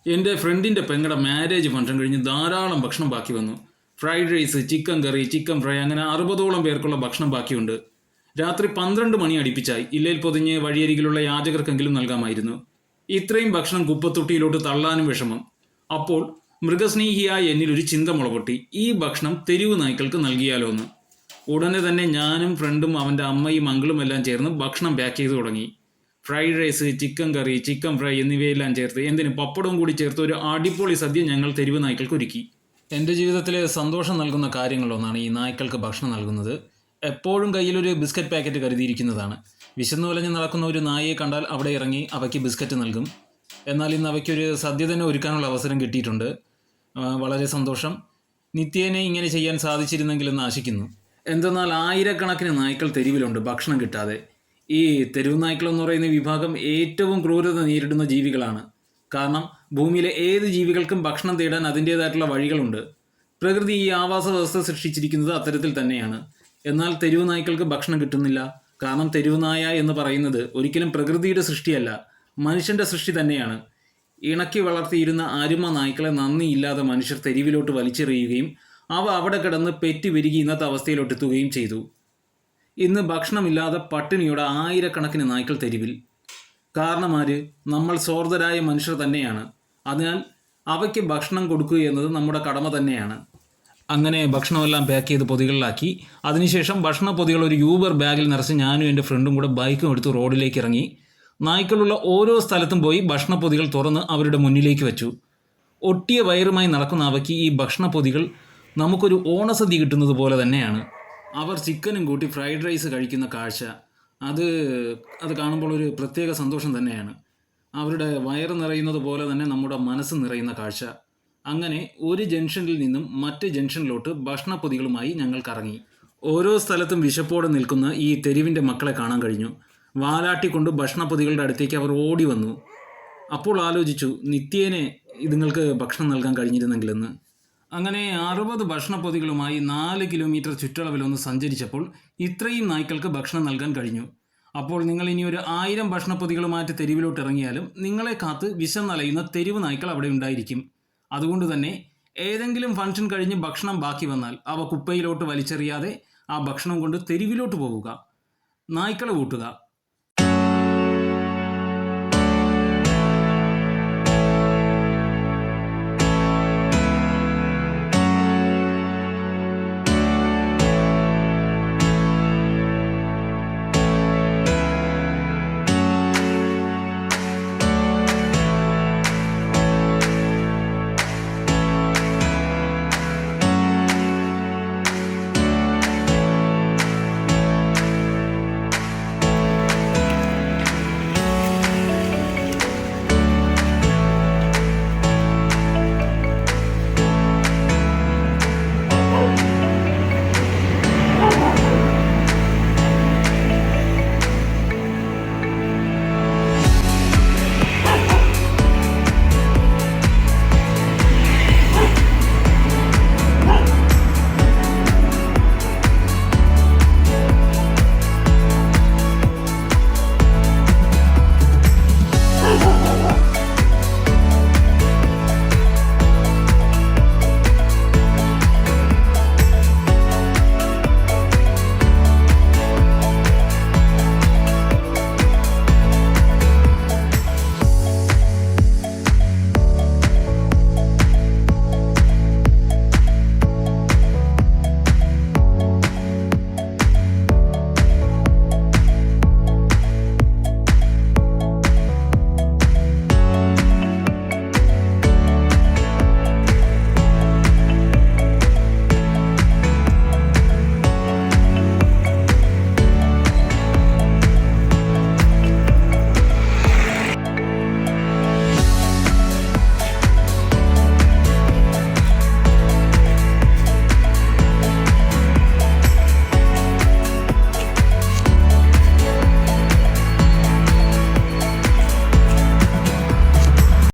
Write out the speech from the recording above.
എൻ്റെ ഫ്രണ്ടിൻ്റെ പെങ്ങളുടെ മാരേജ് ഫംഗ്ഷൻ കഴിഞ്ഞ് ധാരാളം ഭക്ഷണം ബാക്കി വന്നു. ഫ്രൈഡ് റൈസ്, ചിക്കൻ കറി, ചിക്കൻ ഫ്രൈ അങ്ങനെ 60ഓളം പേർക്കുള്ള ഭക്ഷണം ബാക്കിയുണ്ട്. രാത്രി 12 മണി അടുപ്പിച്ചായി. ഇല്ലയിൽ പൊതിഞ്ഞ് വഴിയരികിലുള്ള യാചകർക്കെങ്കിലും നൽകാമായിരുന്നു. ഇത്രയും ഭക്ഷണം കുപ്പത്തൊട്ടിയിലോട്ട് തള്ളാനും വിഷമം. അപ്പോൾ മൃഗസ്നേഹിയായ എന്നിൽ ഒരു ചിന്ത മുളപൊട്ടി. ഈ ഭക്ഷണം തെരുവ് നായ്ക്കൾക്ക് നൽകിയാലോ എന്ന്. ഉടനെ തന്നെ ഞാനും ഫ്രണ്ടും അവൻ്റെ അമ്മയും അങ്കിളും എല്ലാം ചേർന്ന് ഭക്ഷണം പാക്ക് ചെയ്ത് തുടങ്ങി. ഫ്രൈഡ് റൈസ്, ചിക്കൻ കറി, ചിക്കൻ ഫ്രൈ എന്നിവയെല്ലാം ചേർത്ത്, എന്തിന് പപ്പടവും കൂടി ചേർത്ത് ഒരു അടിപൊളി സദ്യ ഞങ്ങൾ തെരുവ് നായ്ക്കൾക്ക് ഒരുക്കി. എൻ്റെ ജീവിതത്തിൽ സന്തോഷം നൽകുന്ന കാര്യങ്ങളൊന്നാണ് ഈ നായ്ക്കൾക്ക് ഭക്ഷണം നൽകുന്നത്. എപ്പോഴും കയ്യിലൊരു ബിസ്ക്കറ്റ് പാക്കറ്റ് കരുതിയിരിക്കുന്നതാണ്. വിശന്നു വലഞ്ഞ് നടക്കുന്ന ഒരു നായയെ കണ്ടാൽ അവിടെ ഇറങ്ങി അവയ്ക്ക് ബിസ്ക്കറ്റ് നൽകും. എന്നാൽ ഇന്ന് അവയ്ക്കൊരു സദ്യ തന്നെ ഒരുക്കാനുള്ള അവസരം കിട്ടിയിട്ടുണ്ട്. വളരെ സന്തോഷം. നിത്യേനെ ഇങ്ങനെ ചെയ്യാൻ സാധിച്ചിരുന്നെങ്കിലെന്ന് ആശിക്കുന്നു. എന്തെന്നാൽ ആയിരക്കണക്കിന് നായ്ക്കൾ തെരുവിലുണ്ട് ഭക്ഷണം കിട്ടാതെ. ഈ തെരുവ് നായ്ക്കൾ എന്ന് പറയുന്ന വിഭാഗം ഏറ്റവും ക്രൂരത നേരിടുന്ന ജീവികളാണ്. കാരണം ഭൂമിയിലെ ഏത് ജീവികൾക്കും ഭക്ഷണം തേടാൻ അതിൻ്റേതായിട്ടുള്ള വഴികളുണ്ട്. പ്രകൃതി ഈ ആവാസ വ്യവസ്ഥ സൃഷ്ടിച്ചിരിക്കുന്നത് അത്തരത്തിൽ തന്നെയാണ്. എന്നാൽ തെരുവ് നായ്ക്കൾക്ക് ഭക്ഷണം കിട്ടുന്നില്ല. കാരണം തെരുവ് നായ എന്ന് പറയുന്നത് ഒരിക്കലും പ്രകൃതിയുടെ സൃഷ്ടിയല്ല, മനുഷ്യൻ്റെ സൃഷ്ടി തന്നെയാണ്. ഇണക്കി വളർത്തിയിരുന്ന അരുമ നായ്ക്കളെ നന്ദിയില്ലാതെ മനുഷ്യർ തെരുവിലോട്ട് വലിച്ചെറിയുകയും അവ അവിടെ കിടന്ന് പെറ്റ് പെരുകി ഇന്നത്തെ അവസ്ഥയിലോട്ടെത്തുകയും ചെയ്തു. ഇന്ന് ഭക്ഷണമില്ലാതെ പട്ടിണിയോടെ ആയിരക്കണക്കിന് നായ്ക്കൾ തെരുവിൽ. കാരണമാര്? നമ്മൾ സ്വാർത്ഥരായ മനുഷ്യർ തന്നെയാണ്. അതിനാൽ അവയ്ക്ക് ഭക്ഷണം കൊടുക്കുക എന്നത് നമ്മുടെ കടമ തന്നെയാണ്. അങ്ങനെ ഭക്ഷണമെല്ലാം പാക്ക് ചെയ്ത് പൊതികളിലാക്കി. അതിനുശേഷം ഭക്ഷണ പൊതികൾ ഒരു യൂബർ ബാഗിൽ നിറച്ച് ഞാനും എൻ്റെ ഫ്രണ്ടും കൂടെ ബൈക്കും എടുത്ത് റോഡിലേക്ക് ഇറങ്ങി. നായ്ക്കളുള്ള ഓരോ സ്ഥലത്തും പോയി ഭക്ഷണ പൊതികൾ തുറന്ന് അവരുടെ മുന്നിലേക്ക് വെച്ചു. ഒട്ടിയ വയറുമായി നടക്കുന്ന അവയ്ക്ക് ഈ ഭക്ഷണ പൊതികൾ നമുക്കൊരു ഓണസദ്യ കിട്ടുന്നത് പോലെ തന്നെയാണ്. അവർ ചിക്കനും കൂട്ടി ഫ്രൈഡ് റൈസ് കഴിക്കുന്ന കാഴ്ച, അത് കാണുമ്പോൾ ഒരു പ്രത്യേക സന്തോഷം തന്നെയാണ്. അവരുടെ വയറ് നിറയുന്നത് പോലെ തന്നെ നമ്മുടെ മനസ്സ് നിറയുന്ന കാഴ്ച. അങ്ങനെ ഒരു ജംഗ്ഷനിൽ നിന്നും മറ്റ് ജംഗ്ഷനിലോട്ട് ഭക്ഷണപ്പൊതികളുമായി ഞങ്ങൾ കറങ്ങി. ഓരോ സ്ഥലത്തും വിശപ്പോടെ നിൽക്കുന്ന ഈ തെരുവിൻ്റെ മക്കളെ കാണാൻ കഴിഞ്ഞു. വാലാട്ടിക്കൊണ്ട് ഭക്ഷണപ്പൊതികളുടെ അടുത്തേക്ക് അവർ ഓടി വന്നു. അപ്പോൾ ആലോചിച്ചു, നിത്യേനെ ഇതുങ്ങൾക്ക് ഭക്ഷണം നൽകാൻ കഴിഞ്ഞിരുന്നെങ്കിലെന്ന്. അങ്ങനെ 60 ഭക്ഷണപ്പൊതികളുമായി 4 കിലോമീറ്റർ ചുറ്റളവിലൊന്ന് സഞ്ചരിച്ചപ്പോൾ ഇത്രയും നായ്ക്കൾക്ക് ഭക്ഷണം നൽകാൻ കഴിഞ്ഞു. അപ്പോൾ നിങ്ങൾ ഇനി ഒരു 1000 ഭക്ഷണപ്പൊതികളുമായിട്ട് തെരുവിലോട്ട് ഇറങ്ങിയാലും നിങ്ങളെ കാത്ത് വിശന്നലയുന്ന തെരുവ് നായ്ക്കൾ അവിടെ ഉണ്ടായിരിക്കും. അതുകൊണ്ട് തന്നെ ഏതെങ്കിലും ഫംഗ്ഷൻ കഴിഞ്ഞ് ഭക്ഷണം ബാക്കി വന്നാൽ അവ കുപ്പയിലോട്ട് വലിച്ചെറിയാതെ ആ ഭക്ഷണം കൊണ്ട് തെരുവിലോട്ട് പോവുക, നായ്ക്കളെ കൂട്ടുക.